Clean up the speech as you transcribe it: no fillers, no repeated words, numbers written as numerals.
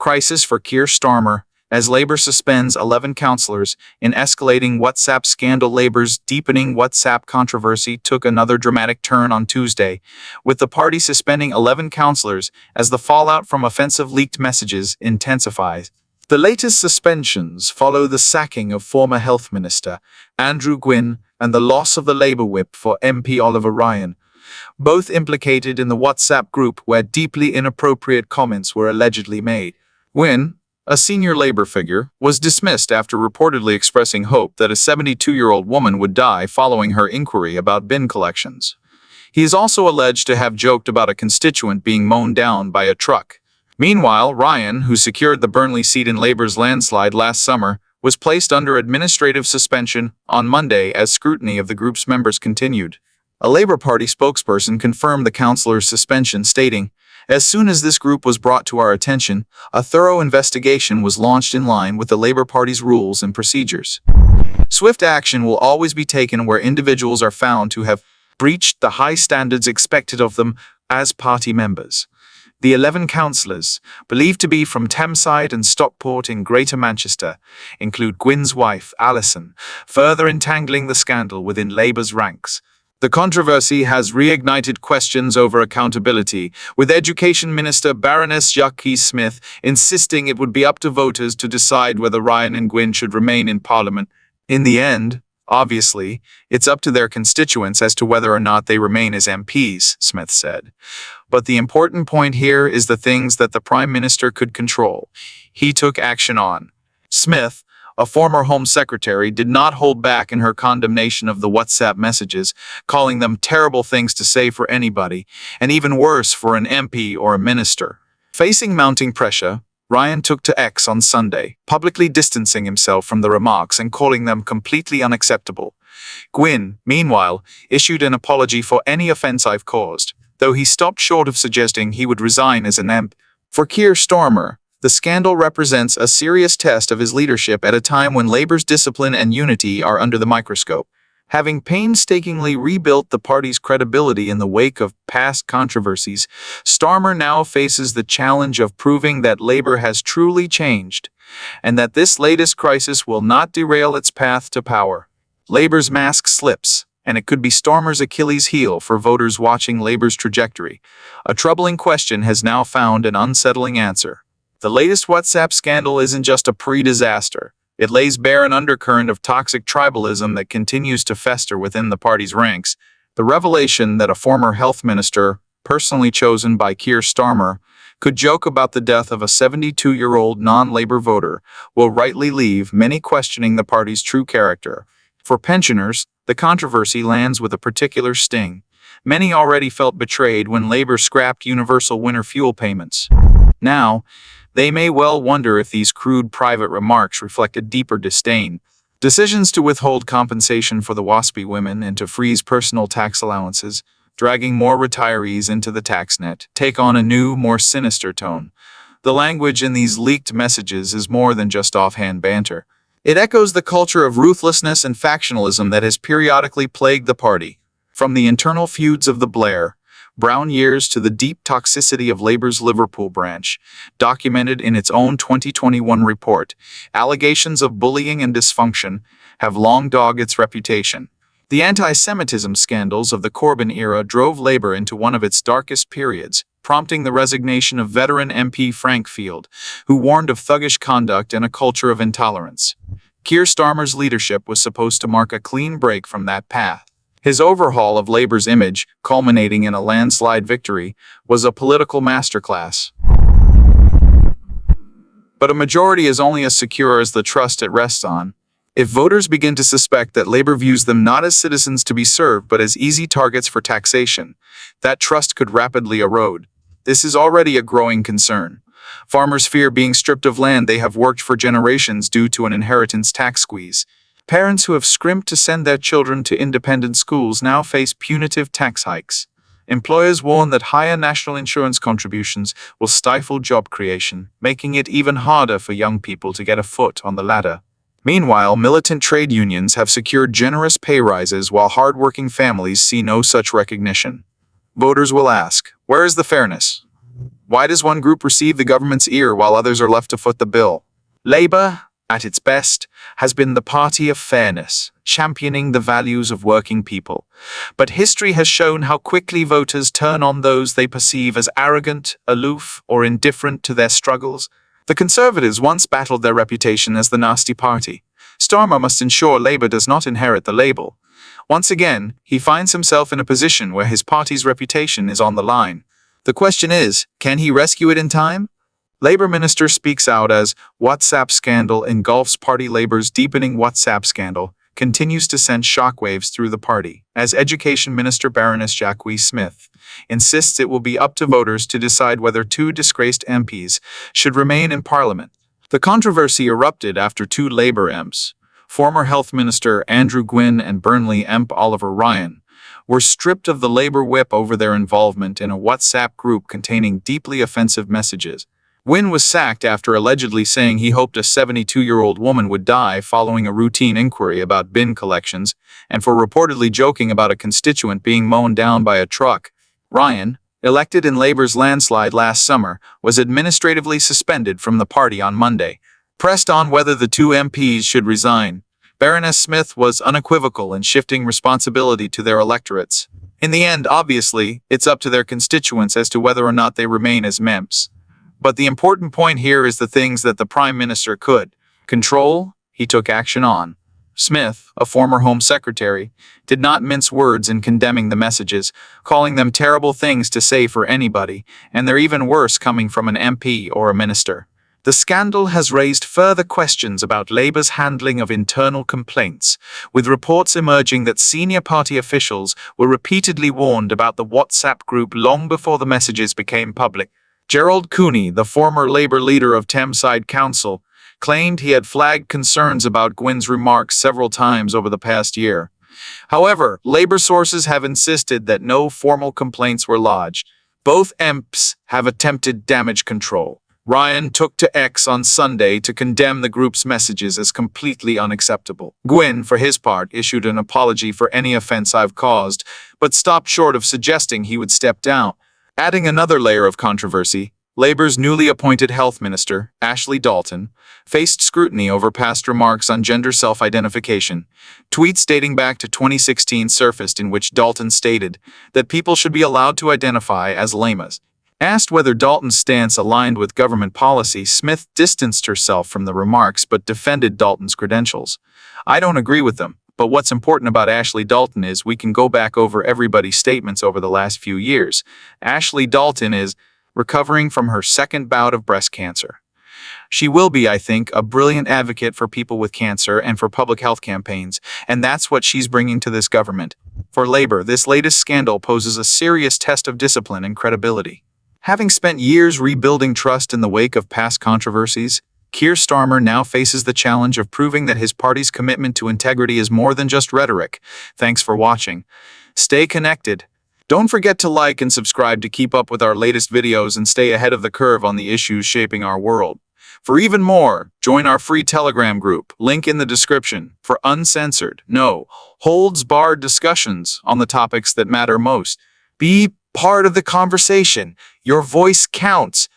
Crisis for Keir Starmer, as Labour suspends 11 councillors in escalating WhatsApp scandal. Labour's deepening WhatsApp controversy took another dramatic turn on Tuesday, with the party suspending 11 councillors as the fallout from offensive leaked messages intensifies. The latest suspensions follow the sacking of former Health Minister Andrew Gwynn and the loss of the Labour whip for MP Oliver Ryan, both implicated in the WhatsApp group where deeply inappropriate comments were allegedly made. Gwynn, a senior Labour figure, was dismissed after reportedly expressing hope that a 72-year-old woman would die following her inquiry about bin collections. He is also alleged to have joked about a constituent being mown down by a truck. Meanwhile, Ryan, who secured the Burnley seat in Labour's landslide last summer, was placed under administrative suspension on Monday as scrutiny of the group's members continued. A Labour Party spokesperson confirmed the councillor's suspension, stating, "As soon as this group was brought to our attention, a thorough investigation was launched in line with the Labour Party's rules and procedures. Swift action will always be taken where individuals are found to have breached the high standards expected of them as party members." The 11 councillors, believed to be from Tameside and Stockport in Greater Manchester, include Gwynn's wife, Alison, further entangling the scandal within Labour's ranks. The controversy has reignited questions over accountability, with Education Minister Baroness Jackie Smith insisting it would be up to voters to decide whether Ryan and Gwynn should remain in Parliament. In the end, obviously, it's up to their constituents as to whether or not they remain as MPs, Smith said. But the important point here is the things that the Prime Minister could control. He took action on. Smith, a former Home Secretary, did not hold back in her condemnation of the WhatsApp messages, calling them terrible things to say for anybody, and even worse for an MP or a minister. Facing mounting pressure, Ryan took to X on Sunday, publicly distancing himself from the remarks and calling them completely unacceptable. Gwynn, meanwhile, issued an apology for any offence I've caused, though he stopped short of suggesting he would resign as an MP. For Keir Starmer, the scandal represents a serious test of his leadership at a time when Labour's discipline and unity are under the microscope. Having painstakingly rebuilt the party's credibility in the wake of past controversies, Starmer now faces the challenge of proving that Labour has truly changed, and that this latest crisis will not derail its path to power. Labour's mask slips, and it could be Starmer's Achilles heel for voters watching Labour's trajectory. A troubling question has now found an unsettling answer. The latest WhatsApp scandal isn't just a pre-disaster. It lays bare an undercurrent of toxic tribalism that continues to fester within the party's ranks. The revelation that a former health minister, personally chosen by Keir Starmer, could joke about the death of a 72-year-old non-Labour voter will rightly leave many questioning the party's true character. For pensioners, the controversy lands with a particular sting. Many already felt betrayed when Labour scrapped universal winter fuel payments. Now, they may well wonder if these crude private remarks reflect a deeper disdain. Decisions to withhold compensation for the WASPy women and to freeze personal tax allowances, dragging more retirees into the tax net, take on a new, more sinister tone. The language in these leaked messages is more than just offhand banter. It echoes the culture of ruthlessness and factionalism that has periodically plagued the party. From the internal feuds of the Blair-Brown years to the deep toxicity of Labour's Liverpool branch, documented in its own 2021 report, allegations of bullying and dysfunction have long dogged its reputation. The anti-Semitism scandals of the Corbyn era drove Labour into one of its darkest periods, prompting the resignation of veteran MP Frank Field, who warned of thuggish conduct and a culture of intolerance. Keir Starmer's leadership was supposed to mark a clean break from that path. His overhaul of Labour's image, culminating in a landslide victory, was a political masterclass. But a majority is only as secure as the trust it rests on. If voters begin to suspect that Labour views them not as citizens to be served but as easy targets for taxation, that trust could rapidly erode. This is already a growing concern. Farmers fear being stripped of land they have worked for generations due to an inheritance tax squeeze. Parents who have scrimped to send their children to independent schools now face punitive tax hikes. Employers warn that higher national insurance contributions will stifle job creation, making it even harder for young people to get a foot on the ladder. Meanwhile, militant trade unions have secured generous pay rises while hard-working families see no such recognition. Voters will ask, where is the fairness? Why does one group receive the government's ear while others are left to foot the bill? Labour, at its best, has been the party of fairness, championing the values of working people. But history has shown how quickly voters turn on those they perceive as arrogant, aloof, or indifferent to their struggles. The Conservatives once battled their reputation as the nasty party. Starmer must ensure Labour does not inherit the label. Once again, he finds himself in a position where his party's reputation is on the line. The question is, can he rescue it in time? Labour minister speaks out as WhatsApp scandal engulfs party. Labour's deepening WhatsApp scandal continues to send shockwaves through the party, as Education Minister Baroness Jacqui Smith insists it will be up to voters to decide whether two disgraced MPs should remain in Parliament. The controversy erupted after two Labour MPs, former Health Minister Andrew Gwynn and Burnley MP Oliver Ryan, were stripped of the Labour whip over their involvement in a WhatsApp group containing deeply offensive messages. Gwynn was sacked after allegedly saying he hoped a 72-year-old woman would die following a routine inquiry about bin collections, and for reportedly joking about a constituent being mown down by a truck. Ryan, elected in Labour's landslide last summer, was administratively suspended from the party on Monday. Pressed on whether the two MPs should resign, Baroness Smith was unequivocal in shifting responsibility to their electorates. In the end, obviously, it's up to their constituents as to whether or not they remain as MEMPs. But the important point here is the things that the Prime Minister could control, he took action on. Smith, a former Home Secretary, did not mince words in condemning the messages, calling them terrible things to say for anybody, and they're even worse coming from an MP or a minister. The scandal has raised further questions about Labour's handling of internal complaints, with reports emerging that senior party officials were repeatedly warned about the WhatsApp group long before the messages became public. Gerald Cooney, the former Labour leader of Thameside Council, claimed he had flagged concerns about Gwynn's remarks several times over the past year. However, Labour sources have insisted that no formal complaints were lodged. Both MPs have attempted damage control. Ryan took to X on Sunday to condemn the group's messages as completely unacceptable. Gwynn, for his part, issued an apology for any offence I've caused, but stopped short of suggesting he would step down. Adding another layer of controversy, Labour's newly appointed Health Minister, Ashley Dalton, faced scrutiny over past remarks on gender self-identification. Tweets dating back to 2016 surfaced in which Dalton stated that people should be allowed to identify as llamas. Asked whether Dalton's stance aligned with government policy, Smith distanced herself from the remarks but defended Dalton's credentials. "I don't agree with them. But what's important about Ashley Dalton is we can go back over everybody's statements over the last few years. Ashley Dalton is recovering from her second bout of breast cancer. She will be, I think, a brilliant advocate for people with cancer and for public health campaigns, and that's what she's bringing to this government. For Labour, this latest scandal poses a serious test of discipline and credibility. Having spent years rebuilding trust in the wake of past controversies, Keir Starmer now faces the challenge of proving that his party's commitment to integrity is more than just rhetoric. Thanks for watching. Stay connected. Don't forget to like and subscribe to keep up with our latest videos and stay ahead of the curve on the issues shaping our world. For even more, join our free Telegram group, link in the description, for uncensored, no holds barred discussions on the topics that matter most. Be part of the conversation. Your voice counts.